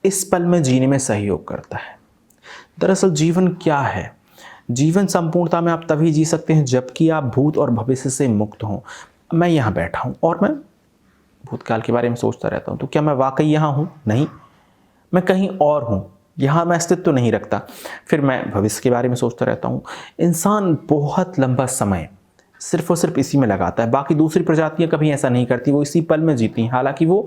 इस पल में जीने में सहयोग करता है। दरअसल जीवन क्या है? जीवन संपूर्णता में आप तभी जी सकते हैं जबकि आप भूत और भविष्य से मुक्त हों। मैं यहाँ बैठा हूँ और मैं भूतकाल के बारे में सोचता रहता हूँ, तो क्या मैं वाकई यहाँ हूँ? नहीं, मैं कहीं और हूँ, यहाँ मैं अस्तित्व नहीं रखता। फिर मैं भविष्य के बारे में सोचता रहता हूँ। इंसान बहुत लंबा समय सिर्फ और सिर्फ इसी में लगाता है। बाकी दूसरी प्रजातियां कभी ऐसा नहीं करती, वो इसी पल में जीती हैं, हालांकि वो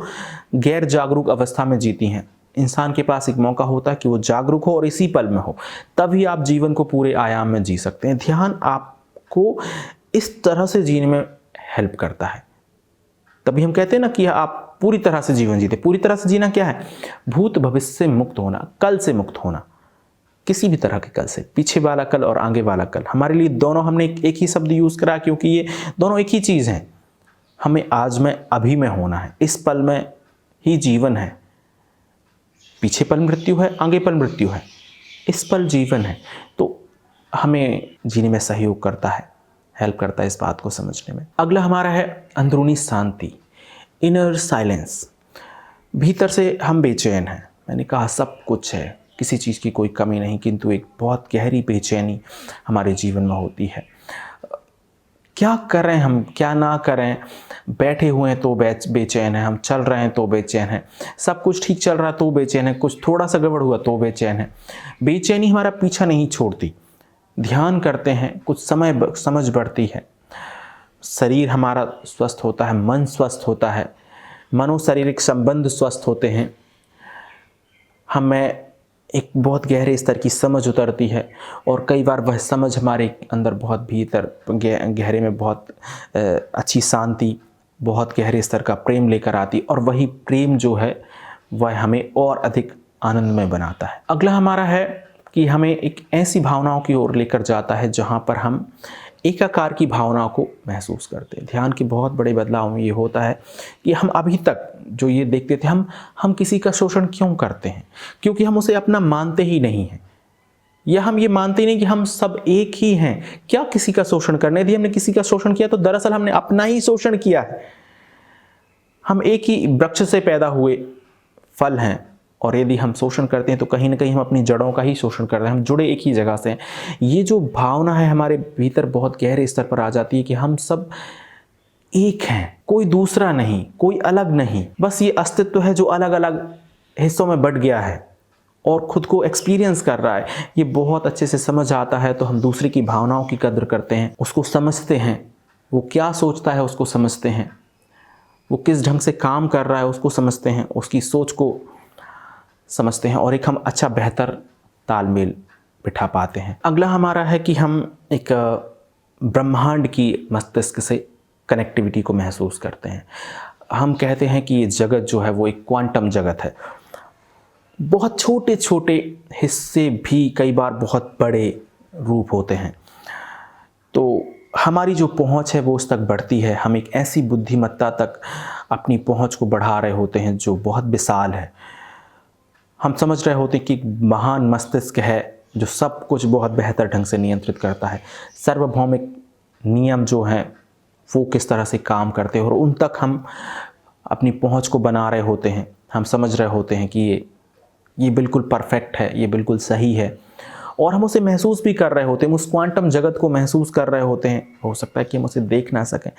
गैर जागरूक अवस्था में जीती हैं। इंसान के पास एक मौका होता है कि वो जागरूक हो और इसी पल में हो, तभी आप जीवन को पूरे आयाम में जी सकते हैं। ध्यान आपको इस तरह से जीने में हेल्प करता है। तभी हम कहते हैं ना कि आप पूरी तरह से जीवन जीते। पूरी तरह से जीना क्या है? भूत भविष्य से मुक्त होना, कल से मुक्त होना, किसी भी तरह के कल से, पीछे वाला कल और आगे वाला कल। हमारे लिए दोनों हमने एक ही शब्द यूज करा क्योंकि ये दोनों एक ही चीज हैं। हमें आज में अभी में होना है, इस पल में ही जीवन है। पीछे पल मृत्यु है, आगे पल मृत्यु है, इस पल जीवन है। तो हमें जीने में सहयोग करता है, हेल्प करता है इस बात को समझने में। अगला हमारा है अंदरूनी शांति, इनर साइलेंस। भीतर से हम बेचैन हैं। मैंने कहा सब कुछ है, किसी चीज़ की कोई कमी नहीं, किंतु एक बहुत गहरी बेचैनी हमारे जीवन में होती है। क्या करें हम, क्या ना करें? बैठे हुए हैं तो बेचैन है, हम चल रहे हैं तो बेचैन है, सब कुछ ठीक चल रहा है तो बेचैन है, कुछ थोड़ा सा गड़बड़ हुआ तो बेचैन है। बेचैनी हमारा पीछा नहीं छोड़ती। ध्यान करते हैं, कुछ समय समझ बढ़ती है, शरीर हमारा स्वस्थ होता है, मन स्वस्थ होता है, मनोशारीरिक संबंध स्वस्थ होते हैं, हमें एक बहुत गहरे स्तर की समझ उतरती है और कई बार वह समझ हमारे अंदर बहुत भीतर गहरे में बहुत अच्छी शांति, बहुत गहरे स्तर का प्रेम लेकर आती, और वही प्रेम जो है वह हमें और अधिक आनंदमय बनाता है। अगला हमारा है कि हमें एक ऐसी भावनाओं की ओर लेकर जाता है जहाँ पर हम एकाकार की भावनाओं को महसूस करते हैं। ध्यान के बहुत बड़े बदलाव में ये होता है कि हम अभी तक जो ये देखते थे, हम किसी का शोषण क्यों करते हैं? क्योंकि हम उसे अपना मानते ही नहीं हैं, या हम ये मानते ही नहीं कि हम सब एक ही हैं। क्या किसी का शोषण करने? यदि हमने किसी का शोषण किया तो दरअसल हमने अपना ही शोषण किया है। हम एक ही वृक्ष से पैदा हुए फल हैं, और यदि हम शोषण करते हैं तो कहीं ना कहीं हम अपनी जड़ों का ही शोषण कर रहे हैं। हम जुड़े एक ही जगह से हैं। ये जो भावना है हमारे भीतर बहुत गहरे स्तर पर आ जाती है कि हम सब एक हैं, कोई दूसरा नहीं, कोई अलग नहीं, बस ये अस्तित्व है जो अलग अलग हिस्सों में बट गया है और खुद को एक्सपीरियंस कर रहा है। ये बहुत अच्छे से समझ आता है तो हम दूसरे की भावनाओं की कद्र करते हैं, उसको समझते हैं, वो क्या सोचता है उसको समझते हैं, वो किस ढंग से काम कर रहा है उसको समझते हैं, उसकी सोच को समझते हैं, और एक हम अच्छा बेहतर तालमेल बिठा पाते हैं। अगला हमारा है कि हम एक ब्रह्मांड की मस्तिष्क से कनेक्टिविटी को महसूस करते हैं। हम कहते हैं कि ये जगत जो है वो एक क्वांटम जगत है। बहुत छोटे छोटे हिस्से भी कई बार बहुत बड़े रूप होते हैं, तो हमारी जो पहुंच है वो उस तक बढ़ती है। हम एक ऐसी बुद्धिमत्ता तक अपनी पहुंच को बढ़ा रहे होते हैं जो बहुत विशाल है। हम समझ रहे होते हैं कि महान मस्तिष्क है जो सब कुछ बहुत बेहतर ढंग से नियंत्रित करता है। सार्वभौमिक नियम जो हैं वो किस तरह से काम करते हैं, और उन तक हम अपनी पहुंच को बना रहे होते हैं। हम समझ रहे होते हैं कि ये बिल्कुल परफेक्ट है, ये बिल्कुल सही है, और हम उसे महसूस भी कर रहे होते हैं। उस क्वांटम जगत को महसूस कर रहे होते हैं। हो सकता है कि हम उसे देख ना सकें,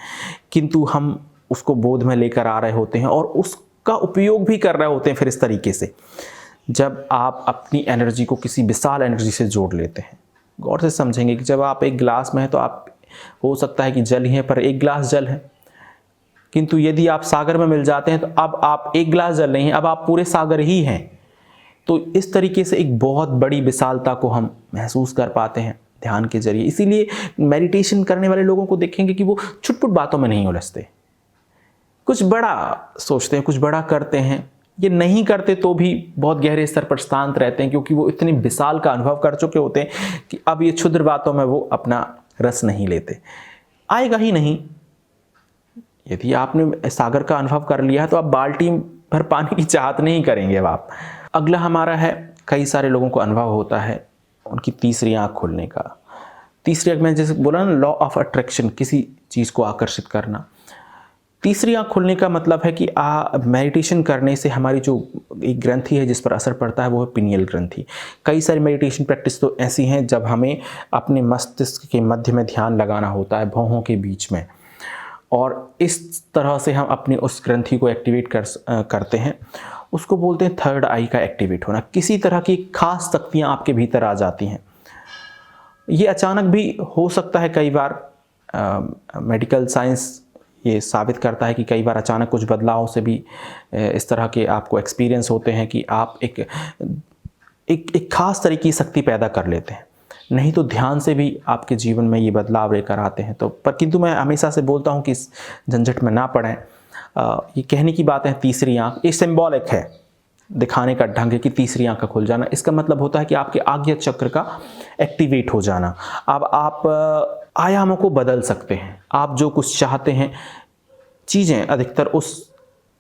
किंतु हम उसको बोध में लेकर आ रहे होते हैं और उसका उपयोग भी कर रहे होते हैं। फिर इस तरीके से जब आप अपनी एनर्जी को किसी विशाल एनर्जी से जोड़ लेते हैं, गौर से समझेंगे कि जब आप एक गिलास में हैं तो आप, हो सकता है कि जल ही है पर एक गिलास जल है, किंतु यदि आप सागर में मिल जाते हैं तो अब आप एक गिलास जल नहीं हैं, अब आप पूरे सागर ही हैं। तो इस तरीके से एक बहुत बड़ी विशालता को हम महसूस कर पाते हैं ध्यान के जरिए। इसीलिए मेडिटेशन करने वाले लोगों को देखेंगे कि वो छुटपुट बातों में नहीं उलझते, कुछ बड़ा सोचते हैं, कुछ बड़ा करते हैं। ये नहीं करते तो भी बहुत गहरे स्तर पर शांत रहते हैं, क्योंकि वो इतने विशाल का अनुभव कर चुके होते हैं कि अब ये क्षुद्र बातों में वो अपना रस नहीं लेते, आएगा ही नहीं। यदि आपने सागर का अनुभव कर लिया है तो आप बाल्टी भर पानी की चाहत नहीं करेंगे अब आप। अगला हमारा है, कई सारे लोगों को अनुभव होता है उनकी तीसरी आंख खुलने का। तीसरी आंख में जैसे बोला ना, लॉ ऑफ अट्रैक्शन, किसी चीज़ को आकर्षित करना। तीसरी आँख खुलने का मतलब है कि मेडिटेशन करने से हमारी जो एक ग्रंथि है जिस पर असर पड़ता है वो है पिनियल ग्रंथि। कई सारी मेडिटेशन प्रैक्टिस तो ऐसी हैं जब हमें अपने मस्तिष्क के मध्य में ध्यान लगाना होता है, भौहों के बीच में, और इस तरह से हम अपनी उस ग्रंथि को एक्टिवेट करते हैं। उसको बोलते हैं थर्ड आई का एक्टिवेट होना। किसी तरह की खास शक्तियाँ आपके भीतर आ जाती हैं। ये अचानक भी हो सकता है, कई बार मेडिकल साइंस ये साबित करता है कि कई बार अचानक कुछ बदलाव से भी इस तरह के आपको एक्सपीरियंस होते हैं कि आप एक खास तरीके की शक्ति पैदा कर लेते हैं। नहीं तो ध्यान से भी आपके जीवन में ये बदलाव लेकर आते हैं। तो किंतु मैं हमेशा से बोलता हूँ कि इस झंझट में ना पड़ें। ये कहने की बात है तीसरी आँख, ये सिंबॉलिक है, दिखाने का ढंग है कि तीसरी आँख का खुल जाना। इसका मतलब होता है कि आपके आज्ञा चक्र का एक्टिवेट हो जाना। अब आप आयामों को बदल सकते हैं। आप जो कुछ चाहते हैं, चीज़ें अधिकतर उस,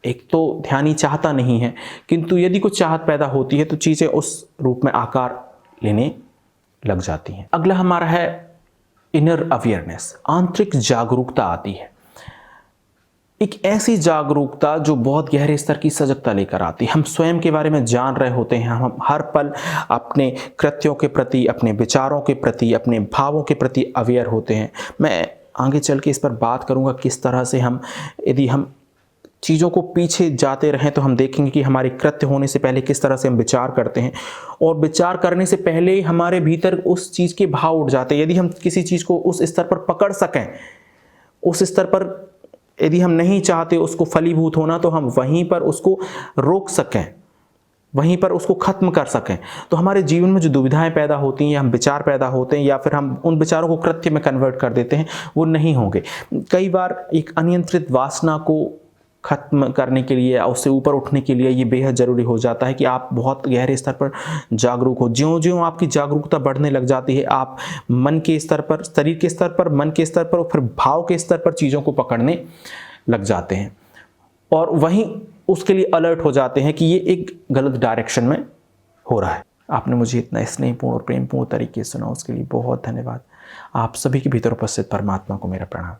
एक तो ध्यानी चाहता नहीं है, किंतु यदि कुछ चाहत पैदा होती है तो चीज़ें उस रूप में आकार लेने लग जाती हैं। अगला हमारा है इनर अवेयरनेस, आंतरिक जागरूकता आती है। एक ऐसी जागरूकता जो बहुत गहरे स्तर की सजगता लेकर आती है। हम स्वयं के बारे में जान रहे होते हैं। हम हर पल अपने कृत्यों के प्रति, अपने विचारों के प्रति, अपने भावों के प्रति अवेयर होते हैं। मैं आगे चल के इस पर बात करूंगा किस तरह से यदि हम चीज़ों को पीछे जाते रहें तो हम देखेंगे कि हमारे कृत्य होने से पहले किस तरह से हम विचार करते हैं, और विचार करने से पहले हमारे भीतर उस चीज़ के भाव उठ जाते हैं। यदि हम किसी चीज़ को उस स्तर पर पकड़ सकें, उस स्तर पर यदि हम नहीं चाहते उसको फलीभूत होना, तो हम वहीं पर उसको रोक सकें, वहीं पर उसको ख़त्म कर सकें, तो हमारे जीवन में जो दुविधाएं पैदा होती हैं या हम विचार पैदा होते हैं या फिर हम उन विचारों को कृत्य में कन्वर्ट कर देते हैं, वो नहीं होंगे। कई बार एक अनियंत्रित वासना को ख़त्म करने के लिए, उससे ऊपर उठने के लिए ये बेहद ज़रूरी हो जाता है कि आप बहुत गहरे स्तर पर जागरूक हो। ज्यों-ज्यों आपकी जागरूकता बढ़ने लग जाती है, आप मन के स्तर पर, शरीर के स्तर पर, मन के स्तर पर और फिर भाव के स्तर पर चीज़ों को पकड़ने लग जाते हैं, और वहीं उसके लिए अलर्ट हो जाते हैं कि ये एक गलत डायरेक्शन में हो रहा है। आपने मुझे इतना स्नेहपूर्ण और प्रेमपूर्ण तरीके से सुना, उसके लिए बहुत धन्यवाद। आप सभी के भीतर उपस्थित परमात्मा को मेरा प्रणाम।